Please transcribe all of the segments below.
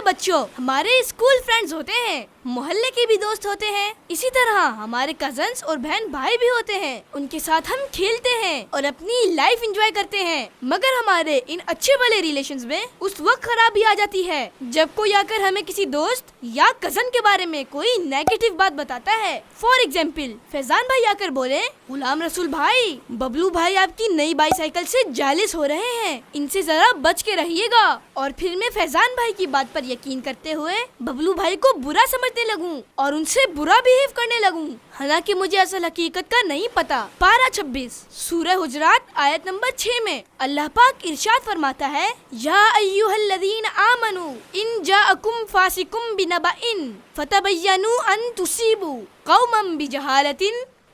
بچوں، ہمارے school friends ہوتے ہیں، محلے کے بھی دوست ہوتے ہیں، اسی طرح ہمارے کزنز اور بہن بھائی بھی ہوتے ہیں، ان کے ساتھ ہم کھیلتے ہیں اور اپنی لائف انجوائے کرتے ہیں، مگر ہمارے ان اچھے بھلے ریلیشنز میں اس وقت خرابی آ جاتی ہے جب کوئی آ کر ہمیں کسی دوست یا کزن کے بارے میں کوئی نیگیٹو بات بتاتا ہے۔ فار ایگزامپل، فیضان بھائی آ کر بولے، غلام رسول بھائی، ببلو بھائی آپ کی نئی بائی سائیکل سے جیلس ہو رہے ہیں، ان سے ذرا بچ کے رہیے گا، اور پھر میں فیضان بھائی کی بات پر یقین کرتے ہوئے ببلو بھائی کو برا سمجھنے لگوں اور ان سے برا بہیو کرنے لگوں، حالانکہ مجھے اصل حقیقت کا نہیں پتا۔ پارہ 26 سورہ حجرات آیت نمبر 6 میں اللہ پاک ارشاد فرماتا ہے، یا ایھا الذین آمنوا ان جاءکم فاسق بنبأ فتبینوا ان تصیبوا قوما بجہالۃ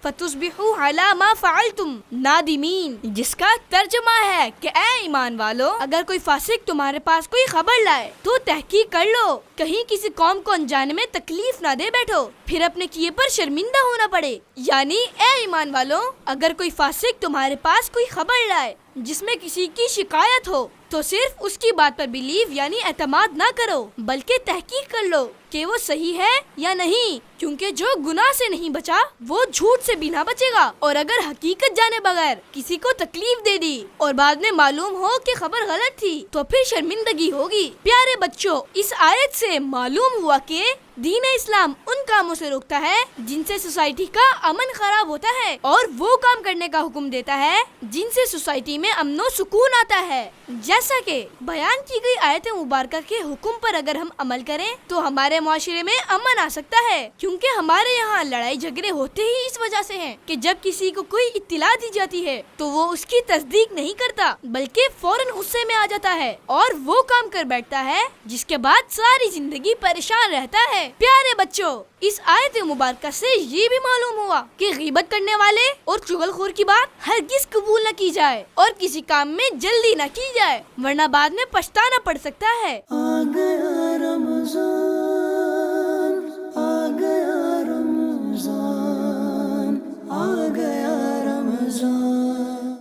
فتصبحوا علی ما فعلتم نادمین، جس کا ترجمہ ہے کہ اے ایمان والو، اگر کوئی فاسق تمہارے پاس کوئی خبر لائے تو تحقیق کر لو، کہیں کسی قوم کو انجانے میں تکلیف نہ دے بیٹھو، پھر اپنے کیے پر شرمندہ ہونا پڑے۔ یعنی اے ایمان والو، اگر کوئی فاسق تمہارے پاس کوئی خبر لائے جس میں کسی کی شکایت ہو تو صرف اس کی بات پر بلیو یعنی اعتماد نہ کرو، بلکہ تحقیق کر لو کہ وہ صحیح ہے یا نہیں، کیونکہ جو گناہ سے نہیں بچا وہ جھوٹ سے بھی نہ بچے گا، اور اگر حقیقت جانے بغیر کسی کو تکلیف دے دی اور بعد میں معلوم ہو کہ خبر غلط تھی تو پھر شرمندگی ہوگی۔ پیارے بچوں، اس آیت سے معلوم ہوا کہ دین اسلام ان کاموں سے روکتا ہے جن سے سوسائٹی کا امن خراب ہوتا ہے، اور وہ کام کرنے کا حکم دیتا ہے جن سے سوسائٹی میں امن و سکون آتا ہے۔ جیسا کہ بیان کی گئی آیت مبارکہ کے حکم پر اگر ہم عمل کریں تو ہمارے معاشرے میں امن آ سکتا ہے، کیونکہ ہمارے یہاں لڑائی جھگڑے ہوتے ہی اس وجہ سے ہیں کہ جب کسی کو کوئی اطلاع دی جاتی ہے تو وہ اس کی تصدیق نہیں کرتا بلکہ فوراً غصے میں آ جاتا ہے اور وہ کام کر بیٹھتا ہے جس کے بعد ساری زندگی پریشان رہتا ہے۔ پیارے بچوں، اس آیت مبارکہ سے یہ بھی معلوم ہوا کہ غیبت کرنے والے اور چغل خور کی بات ہرگز قبول نہ کی جائے اور کسی کام میں جلدی نہ کی جائے، ورنہ بعد میں پچھتانا پڑ سکتا ہے۔